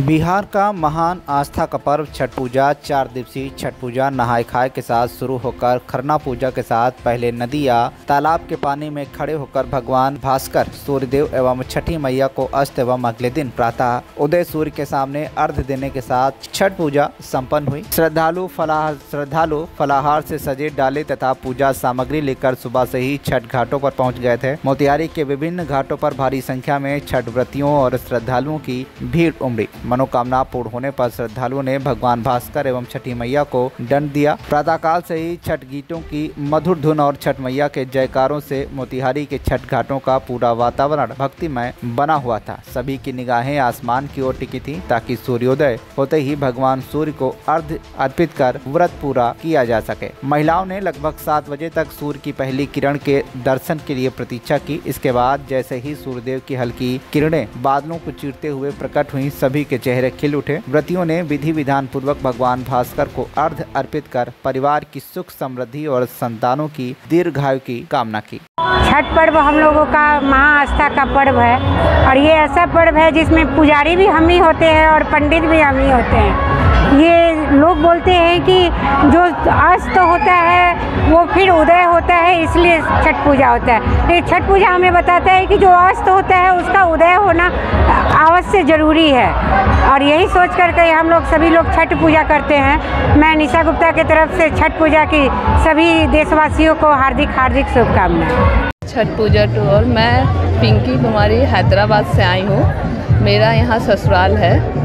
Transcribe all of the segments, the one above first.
बिहार का महान आस्था का पर्व छठ पूजा 4 दिवसीय छठ पूजा नहाय खाए के साथ शुरू होकर खरना पूजा के साथ पहले नदी या तालाब के पानी में खड़े होकर भगवान भास्कर सूर्यदेव एवं छठी मैया को अस्त एवं अगले दिन प्रातः उदय सूर्य के सामने अर्घ्य देने के साथ छठ पूजा संपन्न हुई। श्रद्धालु फलाहार से सजे डाले तथा पूजा सामग्री लेकर सुबह से ही छठ घाटों पर पहुँच गए थे। मोतिहारी के विभिन्न घाटों पर भारी संख्या में छठ व्रतियों और श्रद्धालुओं की भीड़ उमड़ी। मनोकामना पूर्ण होने पर श्रद्धालुओं ने भगवान भास्कर एवं छठी मैया को दंड दिया। प्रातःकाल से ही छठ गीतों की मधुर धुन और छठ मैया के जयकारों से मोतिहारी के छठ घाटों का पूरा वातावरण भक्तिमय बना हुआ था। सभी की निगाहें आसमान की ओर टिकी थी ताकि सूर्योदय होते ही भगवान सूर्य को अर्घ्य अर्पित कर व्रत पूरा किया जा सके। महिलाओं ने लगभग 7 बजे तक सूर्य की पहली किरण के दर्शन के लिए प्रतीक्षा की। इसके बाद जैसे ही सूर्यदेव की हल्की किरणें बादलों को चीरते हुए प्रकट हुई, सभी के चेहरे खिल उठे। व्रतियों ने विधि विधान पूर्वक भगवान भास्कर को अर्घ्य अर्पित कर परिवार की सुख समृद्धि और संतानों की दीर्घायु की कामना की। छठ पर्व हम लोगों का महाआस्था का पर्व है और ये ऐसा पर्व है जिसमें पुजारी भी हम ही होते हैं और पंडित भी हम ही होते हैं। ये लोग बोलते हैं कि जो अस्त होता है वो फिर उदय होता है, इसलिए छठ पूजा होता है। ये छठ पूजा हमें बताता है कि जो अस्त होता है उसका उदय होना अवश्य ज़रूरी है और यही सोच करके हम लोग सभी लोग छठ पूजा करते हैं। मैं निशा गुप्ता की तरफ से छठ पूजा की सभी देशवासियों को हार्दिक शुभकामनाएं। छठ पूजा टूर, मैं पिंकी कुमारी हैदराबाद से आई हूँ। मेरा यहाँ ससुराल है।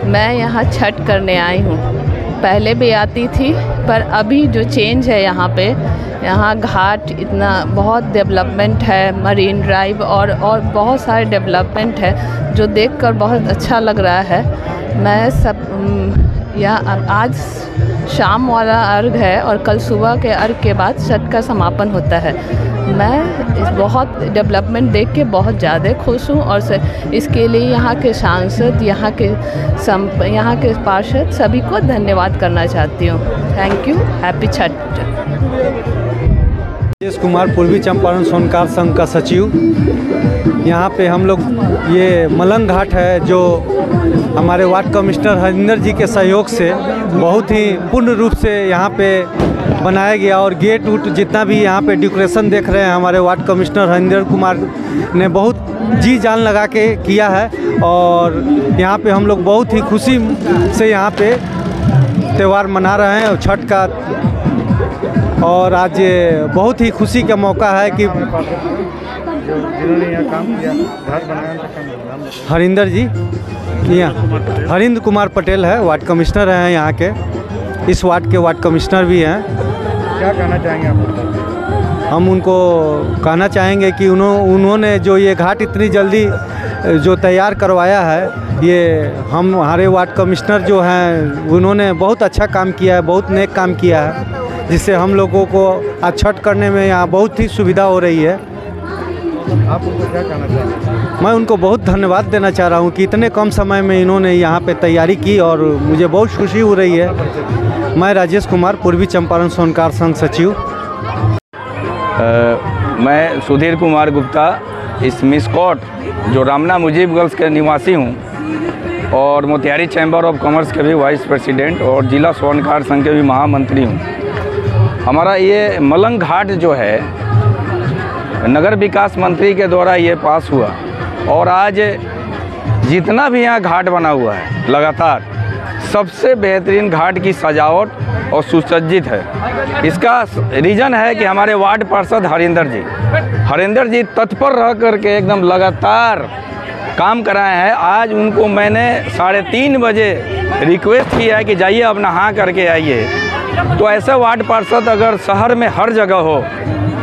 मैं यहाँ छठ करने आई हूँ। पहले भी आती थी पर अभी जो चेंज है यहाँ घाट इतना बहुत डेवलपमेंट है, मरीन ड्राइव और बहुत सारे डेवलपमेंट है जो देखकर बहुत अच्छा लग रहा है। मैं सब यहाँ आज शाम वाला अर्घ है और कल सुबह के अर्घ के बाद छठ का समापन होता है। मैं बहुत डेवलपमेंट देख के बहुत ज़्यादा खुश हूँ और इसके लिए यहाँ के सांसद, यहाँ के पार्षद सभी को धन्यवाद करना चाहती हूँ। Thank you. हैप्पी छठ पूजा। राजेश कुमार, पूर्वी चंपारण सोनकार संघ का सचिव। यहाँ पे हम लोग ये मलंग घाट है जो हमारे वार्ड कमिश्नर हरिंदर जी के सहयोग से बहुत ही पूर्ण रूप से यहाँ पे बनाया गया और गेट जितना भी यहाँ पे डेकोरेशन देख रहे हैं हमारे वार्ड कमिश्नर हरिंदर कुमार ने बहुत जी जान लगा के किया है और यहाँ पे हम लोग बहुत ही खुशी से यहाँ पे त्यौहार मना रहे हैं छठ का। और आज ये बहुत ही खुशी का मौका है कि हरिंदर जी, यहाँ हरिंद्र कुमार पटेल है, वार्ड कमिश्नर हैं यहाँ के, इस वार्ड के वार्ड कमिश्नर भी हैं। क्या कहना चाहेंगे आप? हम उनको कहना चाहेंगे कि उन्होंने जो ये घाट इतनी जल्दी जो तैयार करवाया है, ये हमारे वार्ड कमिश्नर जो हैं उन्होंने बहुत अच्छा काम किया है, बहुत नेक काम किया है, जिससे हम लोगों को आज छठ करने में यहाँ बहुत ही सुविधा हो रही है। आप उनको क्या कहना चाहेंगे? मैं उनको बहुत धन्यवाद देना चाह रहा हूँ कि इतने कम समय में इन्होंने यहाँ पे तैयारी की और मुझे बहुत खुशी हो रही है। मैं राजेश कुमार, पूर्वी चंपारण सोनकार संघ सचिव। मैं सुधीर कुमार गुप्ता, इस मिसकोट जो रामना मुजीबगंज के निवासी हूँ और मोतिहारी चैम्बर ऑफ कॉमर्स के भी वाइस प्रेसिडेंट और जिला स्वर्णकार संघ के भी महामंत्री हूँ। हमारा ये मलंग घाट जो है नगर विकास मंत्री के द्वारा ये पास हुआ और आज जितना भी यहाँ घाट बना हुआ है लगातार सबसे बेहतरीन घाट की सजावट और सुसज्जित है। इसका रीज़न है कि हमारे वार्ड पार्षद हरिंदर जी तत्पर रह करके एकदम लगातार काम कराए हैं। आज उनको मैंने 3:30 बजे रिक्वेस्ट किया है कि जाइए अब नहा करके आइए। तो ऐसे वार्ड पार्षद अगर शहर में हर जगह हो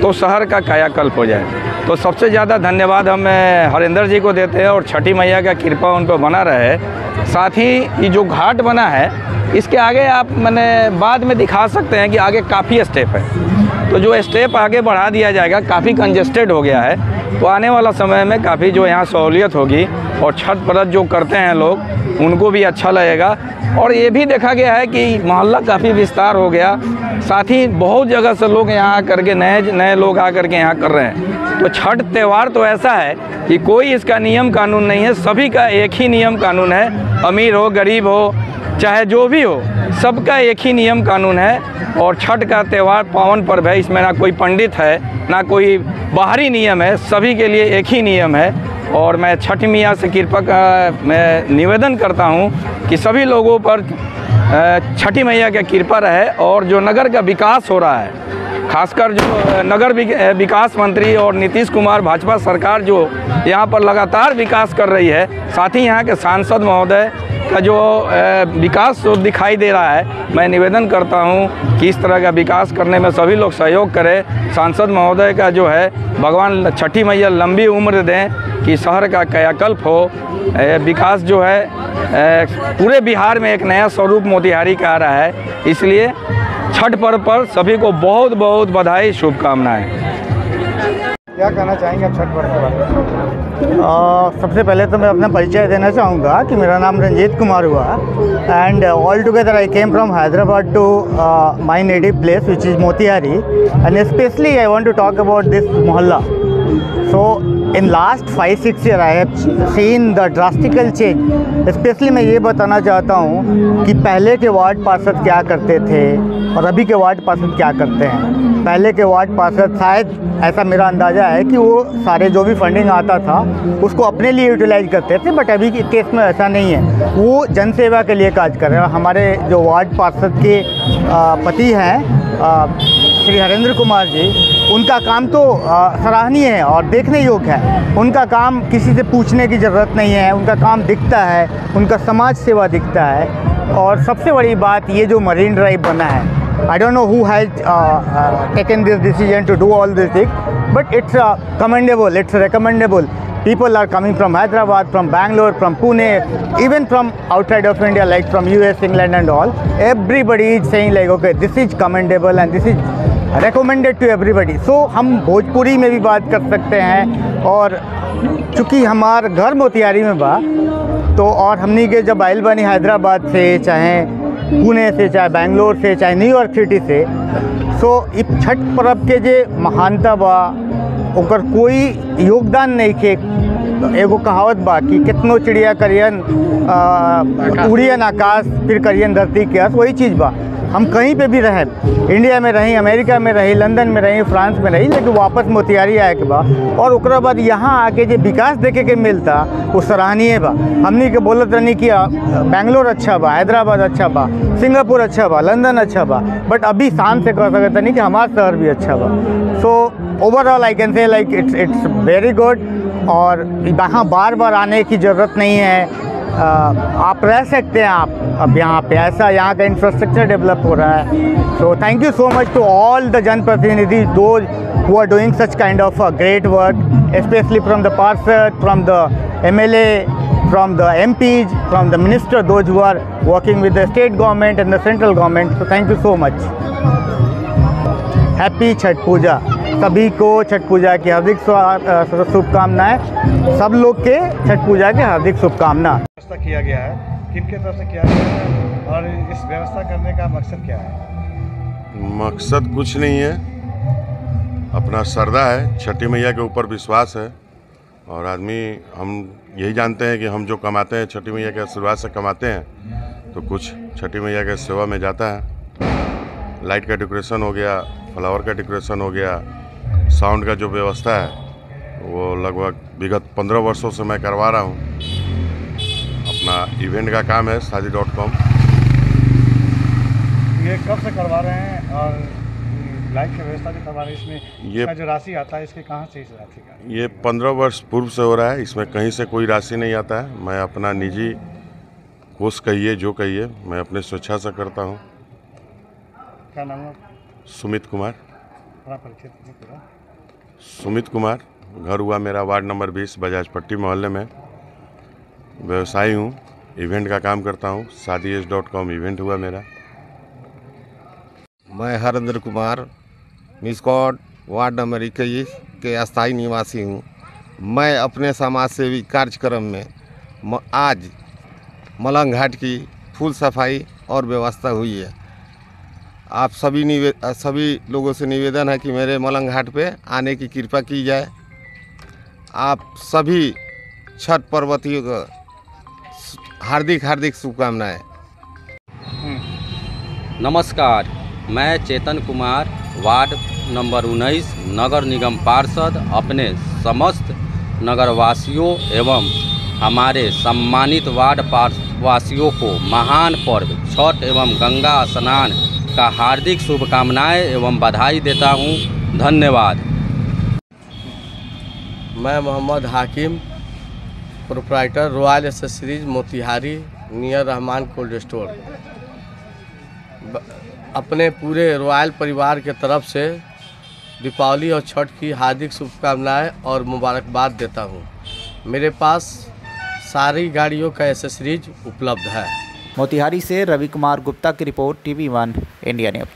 तो शहर का कायाकल्प हो जाए। तो सबसे ज़्यादा धन्यवाद हम हरिंदर जी को देते हैं और छठी मैया का कृपा उन पर बना रहे। साथ ही ये जो घाट बना है इसके आगे आप बाद में दिखा सकते हैं कि आगे काफ़ी स्टेप है। तो जो स्टेप आगे बढ़ा दिया जाएगा, काफ़ी कंजेस्टेड हो गया है, तो आने वाला समय में काफ़ी जो यहाँ सहूलियत होगी और छठ व्रत जो करते हैं लोग उनको भी अच्छा लगेगा। और ये भी देखा गया है कि मोहल्ला काफ़ी विस्तार हो गया, साथ ही बहुत जगह से लोग यहाँ आकर के नए लोग आकर के यहाँ कर रहे हैं। तो छठ त्यौहार तो ऐसा है कि कोई इसका नियम कानून नहीं है, सभी का एक ही नियम कानून है, अमीर हो गरीब हो चाहे जो भी हो, सबका एक ही नियम कानून है। और छठ का त्यौहार पावन पर्व है, इसमें ना कोई पंडित है ना कोई बाहरी नियम है, सभी के लिए एक ही नियम है। और मैं छठ मैया से कृपा का मैं निवेदन करता हूँ कि सभी लोगों पर छठी मैया की कृपा रहे। और जो नगर का विकास हो रहा है, खासकर जो नगर विकास मंत्री और नीतीश कुमार भाजपा सरकार जो यहाँ पर लगातार विकास कर रही है, साथ ही यहाँ के सांसद महोदय का जो विकास दिखाई दे रहा है, मैं निवेदन करता हूँ कि इस तरह का विकास करने में सभी लोग सहयोग करें। सांसद महोदय का जो है भगवान छठी मैया लंबी उम्र दें कि शहर का कायाकल्प हो, विकास जो है पूरे बिहार में एक नया स्वरूप मोतिहारी का आ रहा है। इसलिए छठ पर्व पर सभी को बहुत बहुत बधाई, शुभकामनाएं। क्या कहना चाहेंगे आप छठ पर्व के बारे में? सबसे पहले तो मैं अपना परिचय देना चाहूँगा कि मेरा नाम रंजीत कुमार हुआ and all together I came from Hyderabad to my native place which is Motihari and specially I want to talk about this mohalla. So in last 5-6 years I have seen the drastical change. Specially मैं ये बताना चाहता हूँ कि पहले के ward पार्षद क्या करते थे और अभी के वार्ड पार्षद क्या करते हैं। पहले के वार्ड पार्षद शायद, ऐसा मेरा अंदाज़ा है कि वो सारे जो भी फंडिंग आता था उसको अपने लिए यूटिलाइज करते थे, बट अभी के केस में ऐसा नहीं है, वो जनसेवा के लिए काज कर रहे हैं। हमारे जो वार्ड पार्षद के पति हैं श्री हरेंद्र कुमार जी, उनका काम तो सराहनीय है और देखने योग्य है। उनका काम किसी से पूछने की ज़रूरत नहीं है, उनका काम दिखता है, उनका समाज सेवा दिखता है। और सबसे बड़ी बात, ये जो मरीन ड्राइव बना है, I don't know who has taken this decision to do all these things, but it's commendable, it's recommendable. People are coming from Hyderabad, from Bangalore, from Pune, even from outside of India, like from US, England and all. Everybody is saying like, okay, this is commendable and this is recommended to everybody. So हम भोजपुरी में भी बात कर सकते हैं। और चूँकि हमारा घर मोतिहारी में बा, तो और हमनी के जब आइल बनी हैदराबाद से, चाहे पुणे से, चाहे बेंगलोर से, चाहे न्यूयॉर्क सिटी से, सो इस छठ पर्व के जे महानता बा ओकर कोई योगदान नहीं के। एगो कहावत बा कि कितनो चिड़िया करियन उड़ियन आकाश, फिर करियन धरती के आस, वही चीज़ बा। हम कहीं पे भी रहें, इंडिया में रहीं, अमेरिका में रहीं, लंदन में रहीं, फ्रांस में रहीं, लेकिन वापस मोतिहारी आए के बा और ओकरा बाद यहाँ आके जो विकास देखे के मिलता वो सराहनीय बा। हमनी के बोलत रहनी कि बेंगलोर अच्छा बा, हैदराबाद अच्छा बा, सिंगापुर अच्छा बा, लंदन अच्छा बा, बट अभी शान से कह सकते नहीं कि हमारा शहर भी अच्छा बा। So overall I can say like it's very good. और यहाँ बार बार आने की ज़रूरत नहीं है, आप रह सकते हैं आप अब यहाँ पे, ऐसा यहाँ का इंफ्रास्ट्रक्चर डेवलप हो रहा है। So thank you so much to all the जनप्रतिनिधि, those who are doing such kind of great work, specially from the पार्षद, from the MLA, from the MPs, from the minister, those who are working with the state government and the central government. So thank you so much. Happy Chhath Puja. सभी को छठ पूजा की हार्दिक शुभकामनाएं। सब लोग के छठ पूजा के हार्दिक शुभकामना। व्यवस्था किया गया है, किनके तरफ से किया गया है और इस व्यवस्था करने का मकसद क्या है? मकसद कुछ नहीं है, अपना श्रद्धा है, छठी मैया के ऊपर विश्वास है। और आदमी, हम यही जानते हैं कि हम जो कमाते हैं छठी मैया के आशीर्वाद से कमाते हैं, तो कुछ छठी मैया के सेवा में जाता है। लाइट का डेकोरेशन हो गया, फ्लावर का डेकोरेशन हो गया, साउंड का जो व्यवस्था है वो लगभग विगत 15 वर्षों से मैं करवा रहा हूँ। अपना इवेंट का काम है शादी.com। ये कब से करवा रहे हैं और लाइट की व्यवस्था भी करवा रहे हैं? इसमें ये जो राशि आता है, इसके कहाँ से इस राशि का? ये 15 वर्ष पूर्व से हो रहा है, इसमें कहीं से कोई राशि नहीं आता है। मैं अपना निजी कोष कहिए, जो कहिए, मैं अपने स्वेच्छा से करता हूँ। क्या नाम है? सुमित कुमार। परिचय पूरा? सुमित कुमार, घर हुआ मेरा वार्ड नंबर 20 बजाज पट्टी मोहल्ले में। व्यवसायी हूँ, इवेंट का काम करता हूँ। शादी.com इवेंट हुआ मेरा। मैं हरेंद्र कुमार मिस्कॉट वार्ड नंबर 21 के अस्थायी निवासी हूँ। मैं अपने समाज सेवी कार्यक्रम में आज मलंग घाट की फुल सफाई और व्यवस्था हुई है। आप सभी लोगों से निवेदन है कि मेरे मलंग घाट पे आने की कृपा की जाए। आप सभी छठ पर्वतियों को हार्दिक शुभकामनाएं। नमस्कार, मैं चेतन कुमार वार्ड नंबर 19 नगर निगम पार्षद अपने समस्त नगरवासियों एवं हमारे सम्मानित वार्ड वासियों को महान पर्व छठ एवं गंगा स्नान का हार्दिक शुभकामनाएं एवं बधाई देता हूं। धन्यवाद। मैं मोहम्मद हाकिम, proprietor royal accessories Motihari near Rahman cold store, अपने पूरे रॉयल परिवार के तरफ से दीपावली और छठ की हार्दिक शुभकामनाएं और मुबारकबाद देता हूं। मेरे पास सारी गाड़ियों का एसेसरीज उपलब्ध है। मोतिहारी से रवि कुमार गुप्ता की रिपोर्ट, TV1 इंडिया न्यूज़।